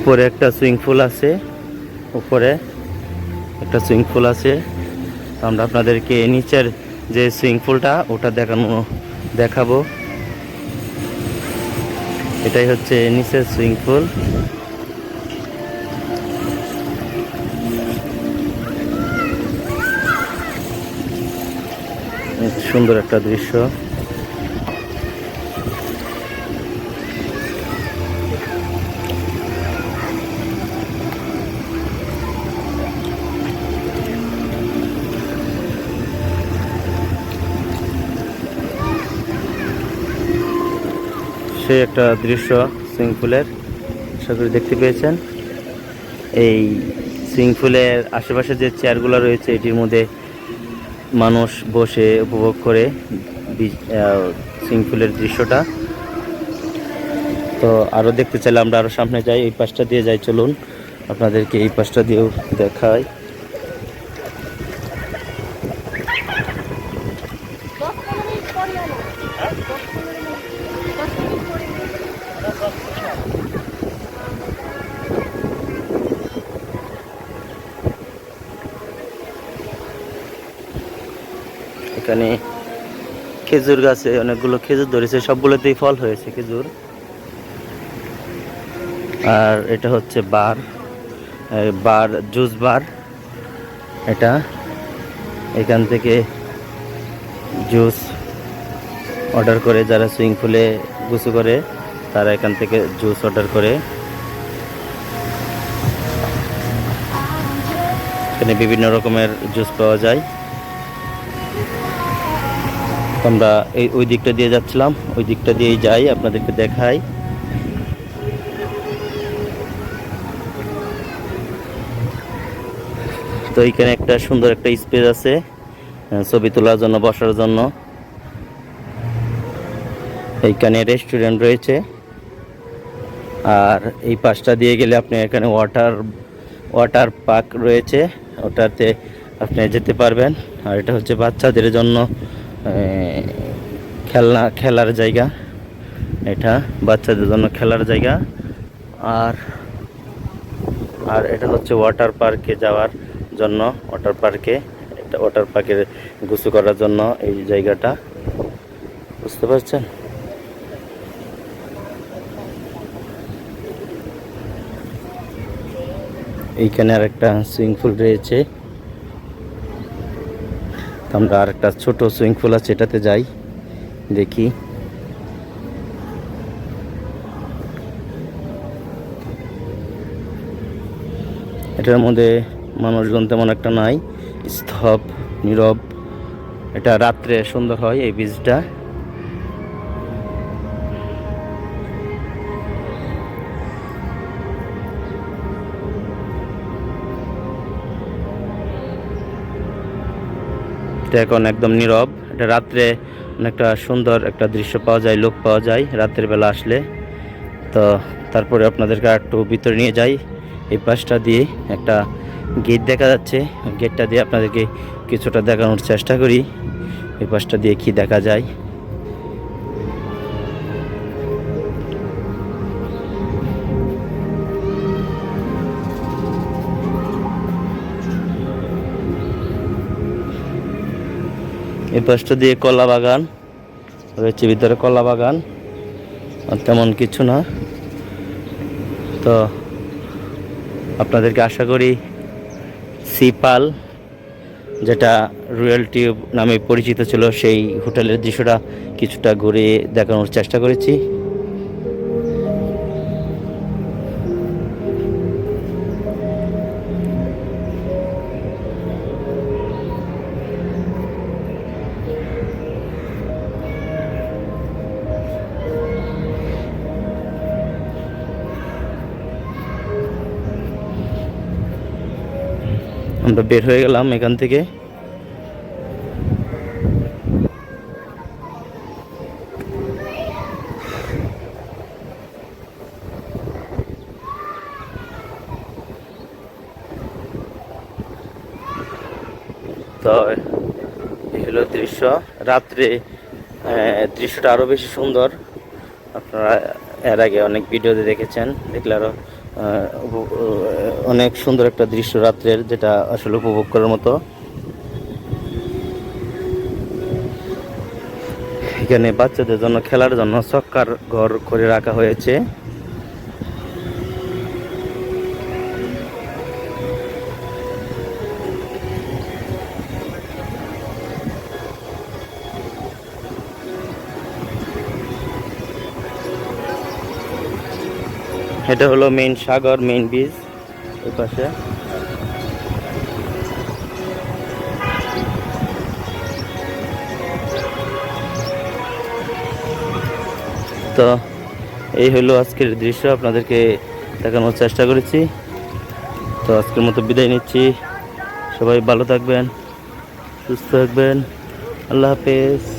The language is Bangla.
উপরে একটা সুইমিং পুল আছে, উপরে একটা সুইমিং পুল আছে। আমরা আপনাদেরকে নিচের যে সুইমিং পুলটা ওটা দেখাবো। এটাই হচ্ছে নিচের সুইমিং পুল। সুন্দর একটা দৃশ্য। সেই একটা দৃশ্য সুইমিং পুলের, আশা করি দেখতে পেয়েছেন। এই সুইমিং পুলের আশেপাশে যে চেয়ারগুলো রয়েছে এটির মধ্যে মানুষ বসে উপভোগ করে সুইমিং পুলের দৃশ্যটা। তো আরও দেখতে চাইলে আমরা আরও সামনে যাই, এই পাশটা দিয়ে যাই। চলুন আপনাদেরকে এই পাশটা দিয়েও দেখাই। এখানে খেজুর গাছে অনেকগুলো খেজুর ধরেছে, সবগুলোতেই ফল হয়েছে খেজুর। আর এটা হচ্ছে বার জুস বার। এটা এখান থেকে জুস অর্ডার করে যারা সুইমিং পুলে গোসল করে তারা এখান থেকে জুস অর্ডার করে। এখানে বিভিন্ন রকমের জুস পাওয়া যায়। আমরা ওই দিকটা দিয়ে যাচ্ছিলাম, ওই দিকটা দিয়েই যাই, আপনাদেরকে দেখাই। তো এইখানে একটা সুন্দর একটা স্পেস আছে ছবি তোলার জন্য, বসার জন্য। এইখানে রেস্টুরেন্ট রয়েছে। আর এই পাশটা দিয়ে গেলে আপনি এখানে ওয়াটার পার্ক রয়েছে, ওটাতে আপনি যেতে পারবেন। আর এটা হচ্ছে বাচ্চাদের জন্য খেলার জায়গা। এটা বাচ্চাদের জন্য খেলার জায়গা। আর এটা হচ্ছে ওয়াটার পার্কে যাওয়ার জন্য, ওয়াটার পার্কে গোসল করার জন্য এই জায়গাটা, বুঝতে পারছেন। এইখানে আর একটা সুইমিং পুল রয়েছে। আমরা আর একটা ছোট সুইমিং পুল আছে, এটাতে যাই, দেখি। এটার মধ্যে মানুষজন তেমন একটা নাই, নীরব। এটা রাত্রে সুন্দর হয় এই বীজটা। এটা এখন একদম নীরব। এটা রাত্রে অনেকটা সুন্দর একটা দৃশ্য পাওয়া যায়, লোক পাওয়া যায় রাতের বেলা আসলে। তো তারপরে আপনাদেরকে একটু ভিতরে নিয়ে যাই। এই পাশটা দিয়ে একটা গেট দেখা যাচ্ছে, গেটটা দিয়ে আপনাদেরকে কিছুটা দেখানোর চেষ্টা করি। এই পাশটা দিয়ে কি দেখা যায়। এই পাশটা দিয়ে কলা বাগান রয়েছে, ভিতরে কলা বাগান, আর তেমন কিছু না। তো আপনাদেরকে আশা করি সিপাল, যেটা রয়্যাল টিউব নামে পরিচিত ছিল, সেই হোটেলের দৃশ্যটা কিছুটা ঘুরে দেখানোর চেষ্টা করেছি। আমরা বের হয়ে গেলাম এখান থেকে। তো এই হলো দৃশ্য। রাত্রে দৃশ্যটা আরো বেশি সুন্দর, আপনারা এর আগে অনেক ভিডিওতে দেখেছেন, দেখলে আরও অনেক সুন্দর একটা দৃশ্য রাত্রের, যেটা আসলে উপভোগ করার মতো। এখানে বাচ্চাদের জন্য খেলার জন্য চক্কার ঘর করে রাখা হয়েছে। এটা হলো মেইন সাগর, মেইন বিচ ওই পাশে। তো এই হলো আজকের দৃশ্য, আপনাদেরকে দেখানোর চেষ্টা করেছি। তো আজকের মতো বিদায় নিচ্ছি। সবাই ভালো থাকবেন, সুস্থ থাকবেন। আল্লাহ হাফেজ।